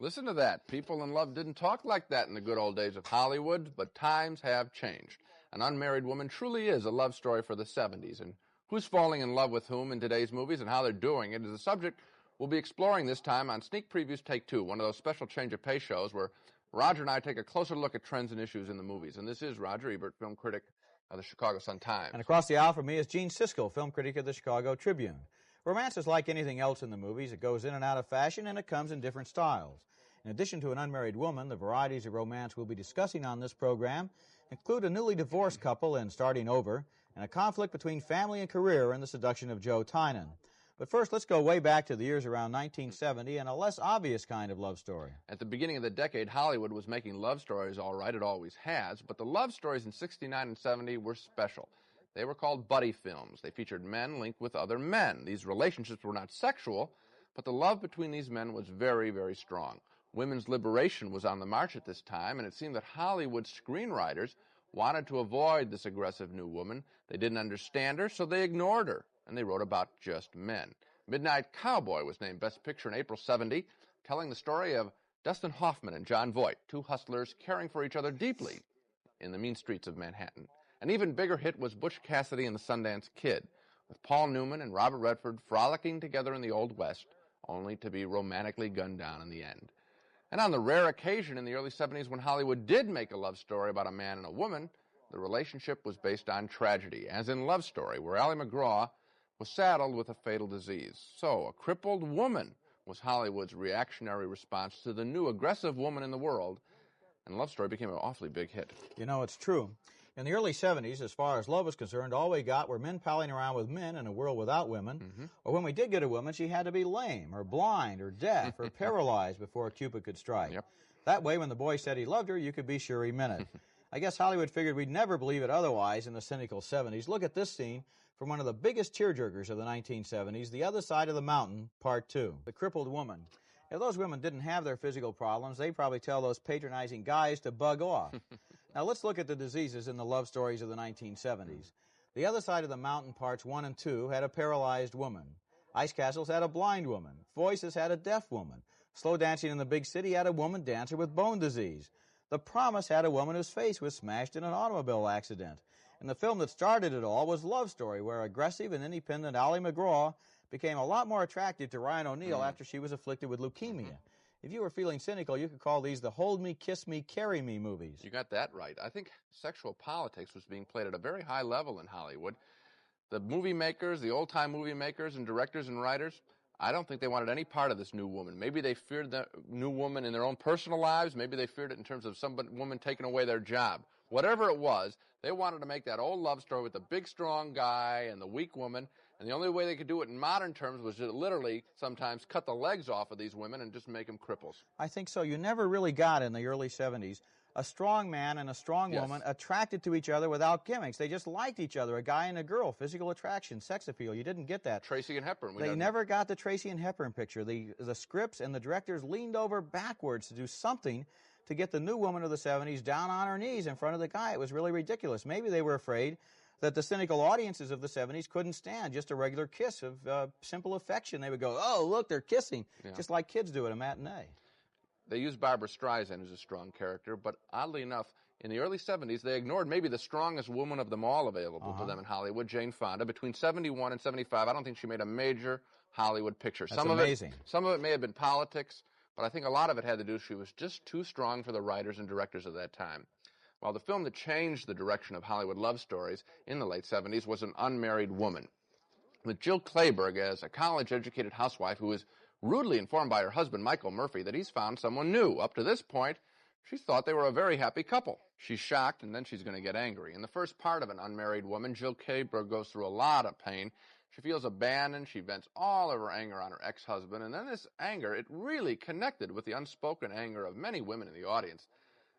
Listen to that. People in love didn't talk like that in the good old days of Hollywood, but times have changed. An Unmarried Woman truly is a love story for the 70s, and who's falling in love with whom in today's movies and how they're doing it is a subject we'll be exploring this time on Sneak Previews Take Two, one of those special change of pace shows where Roger and I take a closer look at trends and issues in the movies. And this is Roger Ebert, film critic of the Chicago Sun-Times. And across the aisle from me is Gene Siskel, film critic of the Chicago Tribune. Romance is like anything else in the movies. It goes in and out of fashion, and it comes in different styles. In addition to An Unmarried Woman, the varieties of romance we'll be discussing on this program include a newly divorced couple in Starting Over, and a conflict between family and career in The Seduction of Joe Tynan. But first, let's go way back to the years around 1970 and a less obvious kind of love story. At the beginning of the decade, Hollywood was making love stories all right, it always has, but the love stories in 69 and 70 were special. They were called buddy films. They featured men linked with other men. These relationships were not sexual, but the love between these men was very, very strong. Women's liberation was on the march at this time, and it seemed that Hollywood screenwriters wanted to avoid this aggressive new woman. They didn't understand her, so they ignored her, and they wrote about just men. Midnight Cowboy was named Best Picture in April 70, telling the story of Dustin Hoffman and Jon Voight, two hustlers caring for each other deeply in the mean streets of Manhattan. An even bigger hit was Butch Cassidy and the Sundance Kid, with Paul Newman and Robert Redford frolicking together in the Old West, only to be romantically gunned down in the end. And on the rare occasion in the early 70s when Hollywood did make a love story about a man and a woman, the relationship was based on tragedy, as in Love Story, where Ally McGraw was saddled with a fatal disease. So, a crippled woman was Hollywood's reactionary response to the new aggressive woman in the world, and Love Story became an awfully big hit. You know, it's true. In the early 70s, as far as love was concerned, all we got were men palling around with men in a world without women. Or when we did get a woman, she had to be lame or blind or deaf or paralyzed before Cupid could strike. Yep. That way, when the boy said he loved her, you could be sure he meant it. I guess Hollywood figured we'd never believe it otherwise in the cynical 70s. Look at this scene from one of the biggest tearjerkers of the 1970s, The Other Side of the Mountain, Part 2, The Crippled Woman. If those women didn't have their physical problems, they'd probably tell those patronizing guys to bug off. Now let's look at the diseases in the love stories of the 1970s. The Other Side of the Mountain Parts 1 and 2 had a paralyzed woman. Ice Castles had a blind woman. Voices had a deaf woman. Slow Dancing in the Big City had a woman dancer with bone disease. The Promise had a woman whose face was smashed in an automobile accident. And the film that started it all was Love Story, where aggressive and independent Ally McGraw became a lot more attractive to Ryan O'Neal after she was afflicted with leukemia. If you were feeling cynical, you could call these the hold me, kiss me, carry me movies. You got that right. I think sexual politics was being played at a very high level in Hollywood. The movie makers, the old-time movie makers and directors and writers, I don't think they wanted any part of this new woman. Maybe they feared the new woman in their own personal lives. Maybe they feared it in terms of some woman taking away their job. Whatever it was, they wanted to make that old love story with the big, strong guy and the weak woman. And the only way they could do it in modern terms was to literally sometimes cut the legs off of these women and just make them cripples. I think so. You never really got in the early 70s a strong man and a strong woman attracted to each other without gimmicks. They just liked each other, a guy and a girl, physical attraction, sex appeal. You didn't get that. Tracy and Hepburn. They never got the Tracy and Hepburn picture. The scripts and the directors leaned over backwards to do something to get the new woman of the 70s down on her knees in front of the guy. It was really ridiculous. Maybe they were afraid that the cynical audiences of the 70s couldn't stand just a regular kiss of simple affection. They would go, oh, look, they're kissing, just like kids do at a matinee. They used Barbra Streisand as a strong character, but oddly enough, in the early 70s, they ignored maybe the strongest woman of them all available to them in Hollywood, Jane Fonda. Between 71 and 75, I don't think she made a major Hollywood picture. That's amazing. Some of it may have been politics, but I think a lot of it had to do she was just too strong for the writers and directors of that time. While the film that changed the direction of Hollywood love stories in the late 70s was An Unmarried Woman, with Jill Clayburgh as a college-educated housewife who is rudely informed by her husband, Michael Murphy, that he's found someone new. Up to this point, she thought they were a very happy couple. She's shocked, and then she's going to get angry. In the first part of An Unmarried Woman, Jill Clayburgh goes through a lot of pain. She feels abandoned. She vents all of her anger on her ex-husband, and then this anger, it really connected with the unspoken anger of many women in the audience.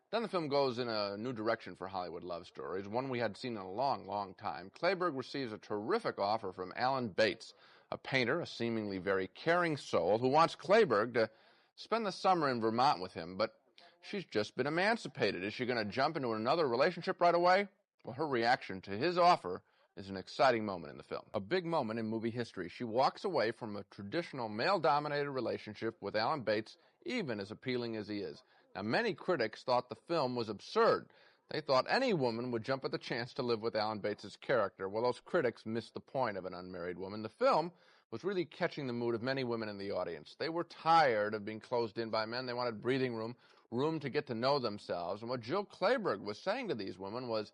Then the film goes in a new direction for Hollywood love stories, one we hadn't seen in a long, long time. Clayburgh receives a terrific offer from Alan Bates, a painter, a seemingly very caring soul, who wants Clayburgh to spend the summer in Vermont with him, but she's just been emancipated. Is she going to jump into another relationship right away? Well, her reaction to his offer is an exciting moment in the film. A big moment in movie history. She walks away from a traditional male-dominated relationship with Alan Bates even as appealing as he is. Now, many critics thought the film was absurd. They thought any woman would jump at the chance to live with Alan Bates' character. Well, those critics missed the point of an unmarried woman. The film was really catching the mood of many women in the audience. They were tired of being closed in by men. They wanted breathing room, room to get to know themselves. And what Jill Clayburgh was saying to these women was,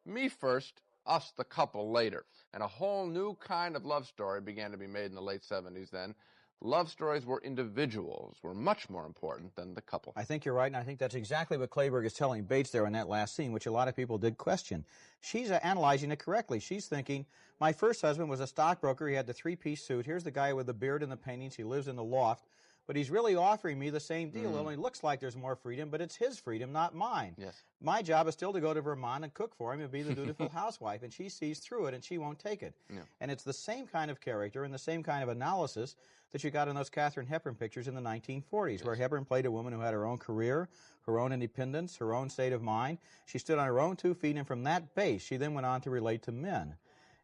me first, us the couple later. And a whole new kind of love story began to be made in the late 70s then. Love stories where individuals were much more important than the couple. I think you're right, and I think that's exactly what Clayburgh is telling Bates there in that last scene, which a lot of people did question. She's analyzing it correctly. She's thinking, my first husband was a stockbroker. He had the three-piece suit. Here's the guy with the beard and the paintings. He lives in the loft. But he's really offering me the same deal. It only looks like there's more freedom, but it's his freedom, not mine. Yes. My job is still to go to Vermont and cook for him and be the dutiful housewife, and she sees through it, and she won't take it. Yeah. And it's the same kind of character and the same kind of analysis that you got in those Katharine Hepburn pictures in the 1940s, where Hepburn played a woman who had her own career, her own independence, her own state of mind. She stood on her own 2 feet, and from that base, she then went on to relate to men.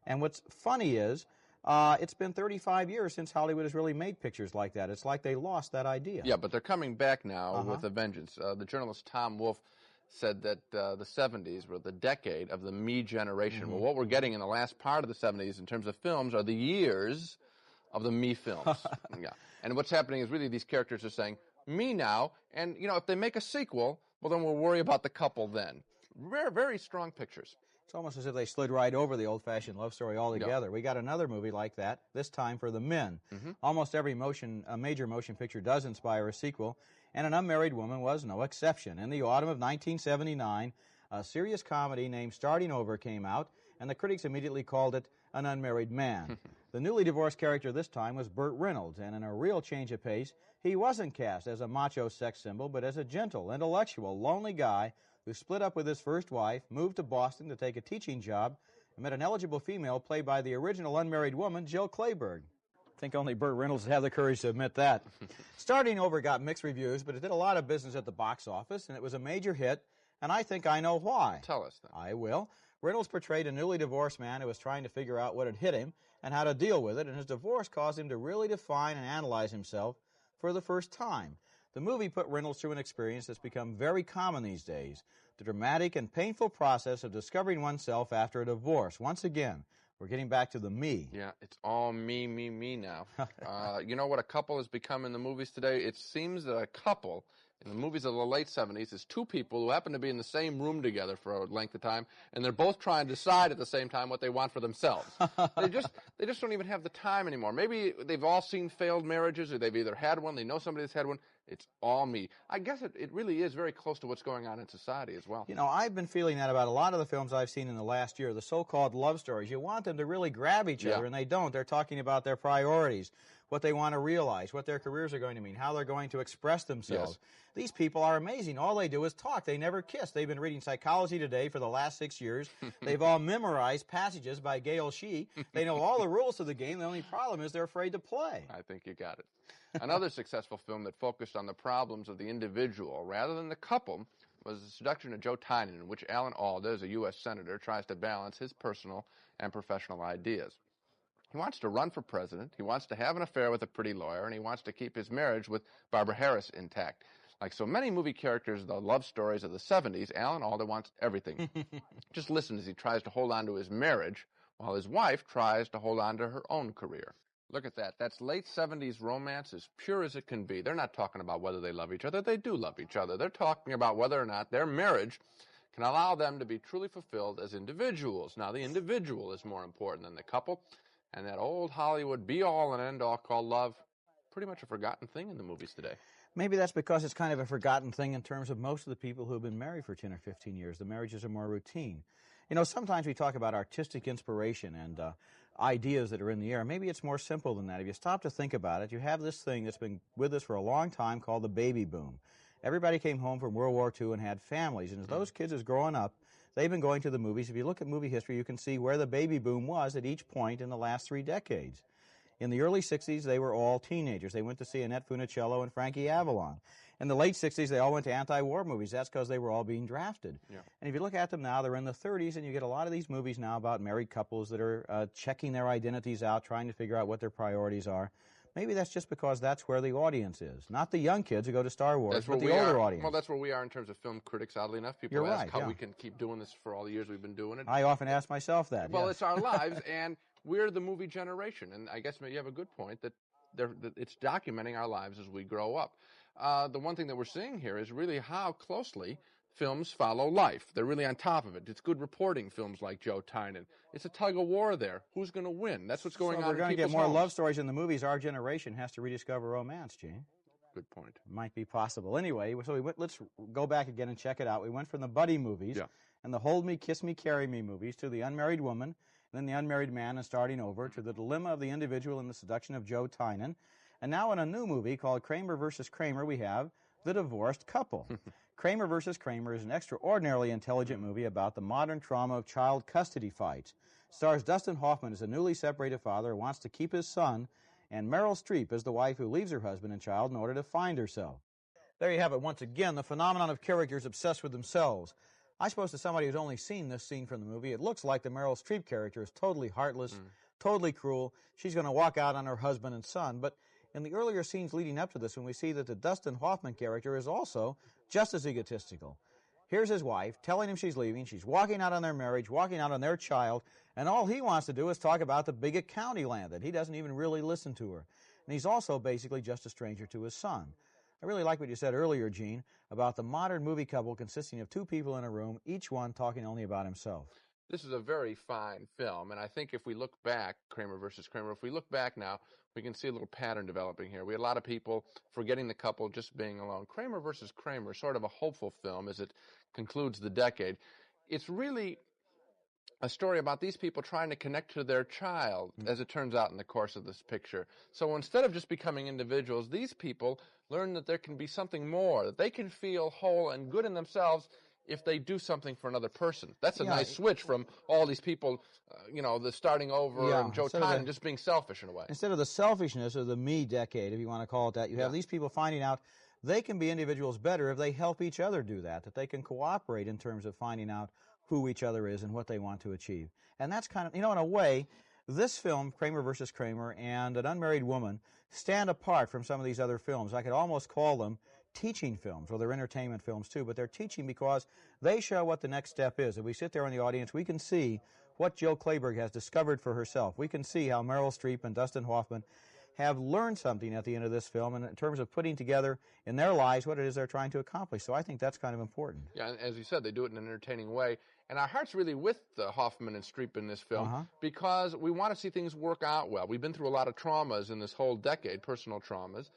And what's funny is, it's been 35 years since Hollywood has really made pictures like that. It's like they lost that idea. Yeah, but they're coming back now with a vengeance. The journalist Tom Wolfe said that the 70s were the decade of the me generation. Well, what we're getting in the last part of the 70s in terms of films are the years of the me films. Yeah. And what's happening is really these characters are saying, me now, and, you know, if they make a sequel, well, then we'll worry about the couple then. Very, very strong pictures. It's almost as if they slid right over the old-fashioned love story altogether. We got another movie like that, this time for the men. Almost every major motion picture does inspire a sequel, and An Unmarried Woman was no exception. In the autumn of 1979, a serious comedy named Starting Over came out, and the critics immediately called it An Unmarried Man. The newly divorced character this time was Burt Reynolds, and in a real change of pace, he wasn't cast as a macho sex symbol, but as a gentle, intellectual, lonely guy who split up with his first wife, moved to Boston to take a teaching job, and met an eligible female played by the original unmarried woman, Jill Clayburgh. I think only Burt Reynolds would have the courage to admit that. Starting Over got mixed reviews, but it did a lot of business at the box office, and it was a major hit, and I think I know why. Tell us then. I will. Reynolds portrayed a newly divorced man who was trying to figure out what had hit him and how to deal with it, and his divorce caused him to really define and analyze himself for the first time. The movie put Reynolds through an experience that's become very common these days, the dramatic and painful process of discovering oneself after a divorce. Once again, we're getting back to the me. Yeah, it's all me, me, me now. You know what a couple has become in the movies today? It seems that a couple in the movies of the late 70s is two people who happen to be in the same room together for a length of time, and they're both trying to decide at the same time what they want for themselves. They just don't even have the time anymore. Maybe they've all seen failed marriages, or they've either had one, they know somebody that's had one. It's all me. I guess it really is very close to what's going on in society as well. You know, I've been feeling that about a lot of the films I've seen in the last year, the so-called love stories. You want them to really grab each other, and they don't. They're talking about their priorities, what they want to realize, what their careers are going to mean, how they're going to express themselves. Yes. These people are amazing. All they do is talk. They never kiss. They've been reading Psychology Today for the last 6 years. They've all memorized passages by Gail Shee. They know all the rules of the game. The only problem is they're afraid to play. I think you got it. Another successful film that focused on the problems of the individual rather than the couple was The Seduction of Joe Tynan, in which Alan Alda, as a U.S. Senator, tries to balance his personal and professional ideas. He wants to run for president, he wants to have an affair with a pretty lawyer, and he wants to keep his marriage with Barbara Harris intact. Like so many movie characters, the love stories of the 70s, Alan Alda wants everything. Just listen as he tries to hold on to his marriage, while his wife tries to hold on to her own career. Look at that. That's late 70s romance as pure as it can be. They're not talking about whether they love each other. They do love each other. They're talking about whether or not their marriage can allow them to be truly fulfilled as individuals. Now, the individual is more important than the couple, and that old Hollywood be-all and end-all called love, pretty much a forgotten thing in the movies today. Maybe that's because it's kind of a forgotten thing in terms of most of the people who have been married for 10 or 15 years. The marriages are more routine. You know, sometimes we talk about artistic inspiration and ideas that are in the air. Maybe it's more simple than that. If you stop to think about it, you have this thing that's been with us for a long time called the baby boom. Everybody came home from World War II and had families, and as those kids is growing up, they've been going to the movies. If you look at movie history, you can see where the baby boom was at each point in the last 3 decades. In the early 60s, they were all teenagers. They went to see Annette Funicello and Frankie Avalon. In the late 60s, they all went to anti-war movies. That's because they were all being drafted. Yeah. And if you look at them now, they're in the 30s, and you get a lot of these movies now about married couples that are checking their identities out, trying to figure out what their priorities are. Maybe that's just because that's where the audience is. Not the young kids who go to Star Wars, but the we older are. audience. Well, that's where we are in terms of film critics, oddly enough. People You're ask right, how yeah. we can keep doing this for all the years we've been doing it. I often ask myself that. Well, yes. it's our lives, and we're the movie generation. And I guess you have a good point that it's documenting our lives as we grow up. The one thing that we're seeing here is really how closely films follow life. They're really on top of it. It's good reporting, films like Joe Tynan. It's a tug of war there. Who's going to win? That's what's going on in people's we're going to get more homes. love stories in the movies. Our generation has to rediscover romance, Gene. Good point. Might be possible. Anyway, so let's go back again and check it out. We went from the buddy movies and the Hold Me, Kiss Me, Carry Me movies to the unmarried woman, and then the unmarried man and starting over, to the dilemma of the individual and the seduction of Joe Tynan. And now in a new movie called Kramer versus Kramer, we have The Divorced Couple. Kramer versus Kramer is an extraordinarily intelligent movie about the modern trauma of child custody fights. Stars Dustin Hoffman as a newly separated father who wants to keep his son, and Meryl Streep as the wife who leaves her husband and child in order to find herself. There you have it once again, the phenomenon of characters obsessed with themselves. I suppose to somebody who's only seen this scene from the movie, it looks like the Meryl Streep character is totally heartless, totally cruel. She's going to walk out on her husband and son. But in the earlier scenes leading up to this, when we see that the Dustin Hoffman character is also just as egotistical. Here's his wife telling him she's leaving. She's walking out on their marriage, walking out on their child, and all he wants to do is talk about the big county land that he doesn't even really listen to her. And he's also basically just a stranger to his son. I really like what you said earlier, Gene, about the modern movie couple consisting of two people in a room, each one talking only about himself. This is a very fine film, and I think if we look back, Kramer versus Kramer, if we look back now, we can see a little pattern developing here. We had a lot of people forgetting the couple, just being alone. Kramer versus Kramer, sort of a hopeful film as it concludes the decade. It's really a story about these people trying to connect to their child, as it turns out in the course of this picture. So instead of just becoming individuals, these people learn that there can be something more, that they can feel whole and good in themselves if they do something for another person. That's a nice switch from all these people, the starting over and Joe Tynan just being selfish in a way. Instead of the selfishness of the me decade, if you want to call it that, you have these people finding out they can be individuals better if they help each other do that they can cooperate in terms of finding out who each other is and what they want to achieve. And that's kind of, in a way, this film, Kramer versus Kramer, and An Unmarried Woman stand apart from some of these other films. I could almost call them teaching films. Well, they're entertainment films too, but they're teaching because they show what the next step is. If we sit there in the audience, we can see what Jill Clayburgh has discovered for herself. We can see how Meryl Streep and Dustin Hoffman have learned something at the end of this film in terms of putting together in their lives what it is they're trying to accomplish. So I think that's kind of important. Yeah, and as you said, they do it in an entertaining way. And our heart's really with Hoffman and Streep in this film because we want to see things work out well. We've been through a lot of traumas in this whole decade, personal traumas.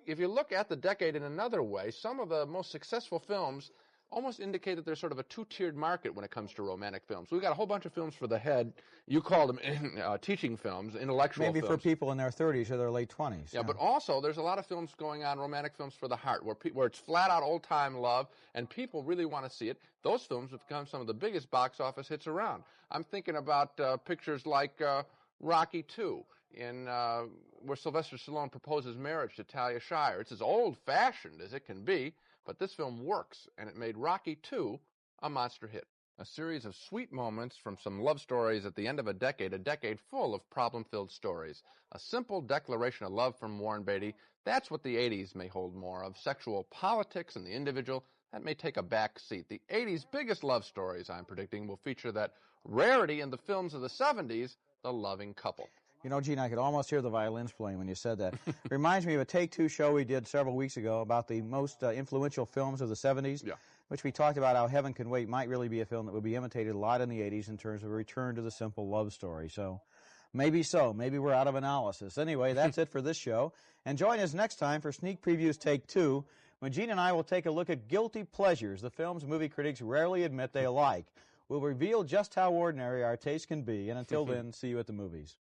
If you look at the decade in another way, some of the most successful films almost indicate that there's sort of a two-tiered market when it comes to romantic films. We've got a whole bunch of films for the head. You call them teaching films, intellectual films. Maybe for people in their 30s or their late 20s. Yeah, but also there's a lot of films going on, romantic films for the heart, where it's flat-out old-time love, and people really want to see it. Those films have become some of the biggest box office hits around. I'm thinking about pictures like Rocky II, where Sylvester Stallone proposes marriage to Talia Shire. It's as old-fashioned as it can be, but this film works, and it made Rocky II a monster hit. A series of sweet moments from some love stories at the end of a decade full of problem-filled stories. A simple declaration of love from Warren Beatty. That's what the 80s may hold more of. Sexual politics and the individual, that may take a back seat. The 80s' biggest love stories, I'm predicting, will feature that rarity in the films of the 70s, the loving couple. Gene, I could almost hear the violins playing when you said that. Reminds me of a Take Two show we did several weeks ago about the most influential films of the 70s, which we talked about how Heaven Can Wait might really be a film that would be imitated a lot in the 80s in terms of a return to the simple love story. So. Maybe we're out of analysis. Anyway, that's it for this show. And join us next time for Sneak Previews Take Two, when Gene and I will take a look at Guilty Pleasures, the films movie critics rarely admit they like. We'll reveal just how ordinary our taste can be, and until then, see you at the movies.